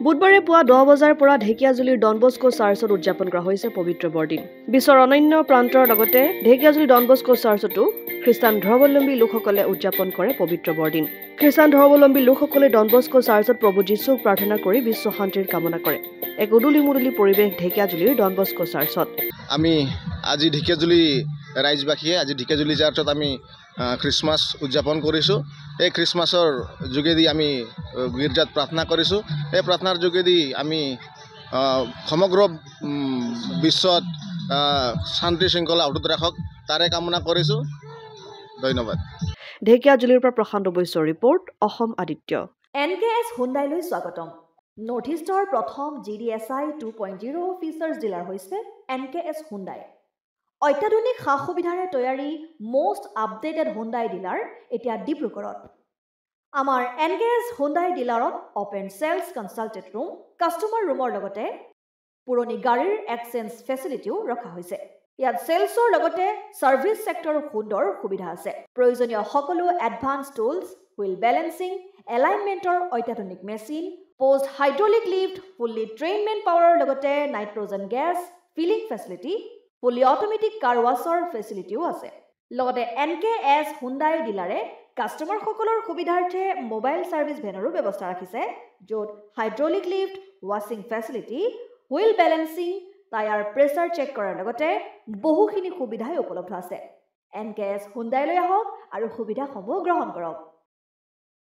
বুধবাৰে পুৱা 10 বজাৰ পৰা ঢেকিয়াজুলিৰ ডন বস্কো চাৰ্চত উদযাপন কৰা হৈছে পবিত্ৰ বৰদিন। বিশ্বৰ অনন্য প্ৰান্তৰ লগতে ঢেকিয়াজুলি ডন বস্কো চাৰ্চতো খ্ৰীষ্টান ধৰ্মাৱলম্বী লোকসকলে উদযাপন কৰে পবিত্ৰ বৰদিন। খ্ৰীষ্টান ধৰ্মাৱলম্বী লোকসকলে ডন বস্কো চাৰ্চত প্ৰভু যীশুক প্ৰাৰ্থনা কৰি বিশ্ব শান্তিৰ কামনা কৰে। এক উদুলি-মুদুলি পৰিৱেশ ঢেকিয়াজুলিৰ ডন বস্কো চাৰ্চত। আমি আজি ঢেকিয়াজুলি ৰাইজবাসীয়ে আজি ঢেকিয়াজুলি চাৰ্চত আমি খ্ৰীষ্টমাছ উদযাপন কৰিছোঁ। এই খ্ৰীষ্টমাছৰ যোগেদি আমি গীৰ্জাত প্ৰাৰ্থনা কৰিছোঁ। এই প্ৰাৰ্থনাৰ যোগেদি আমি সমগ্ৰ বিশ্বত শান্তি শৃংখলা অটুট ৰাখক তাৰে কামনা কৰিছোঁ। ধন্যবাদ। ঢেকিয়াজুলিৰ পৰা প্ৰশান্ত বৈশ্যৰ ৰিপৰ্ট, অসম আদিত্য। NKS হুণ্ডাইলৈ স্বাগতম। নৰ্থ ইষ্টৰ প্ৰথম GDSI 2.0 ফিচাৰ্ছ ডিলাৰ হৈছে NKS হুণ্ডাই। অত্যাধুনিক সা সুবিধাৰে তৈয়াৰী মষ্ট আপডেটেড হুণ্ডাই ডিলাৰ এতিয়া ডিব্ৰুগড়ত। আমাৰ NKS হুণ্ডাই ডিলাৰত open sales consulted room, customer ৰুমৰ লগতে পুৰণি গাড়ীৰ এক্সচেঞ্জ ফেচিলিটিও ৰখা হৈছে। ইয়াত চেলছৰ লগতে ছাৰ্ভিচ ছেক্টৰৰ সুন্দৰ সুবিধা আছে। প্ৰয়োজনীয় সকলো এডভান্স টুলছ, হুইল বেলেন্সিং, এলাইনমেণ্টৰ অত্যাধুনিক machine, post hydraulic lift, fully train মেন পাৱাৰৰ লগতে nitrogen gas filling facility, fully automatic car ৱাছৰ ফেচিলিটিও আছে। লগতে NKS হুণ্ডাই ডিলাৰে কাষ্টমাৰসকলৰ সুবিধাৰ্থে মোবাইল ছাৰ্ভিচ ভেনৰো ব্যৱস্থা ৰাখিছে, য'ত হাইড্ৰলিক লিফ্ট, ৱাছিং facility, wheel balancing, tyre pressure check কৰাৰ লগতে বহুখিনি সুবিধাই উপলব্ধ আছে। NKS হুণ্ডাইলৈ আহক আৰু সুবিধাসমূহ গ্ৰহণ কৰক।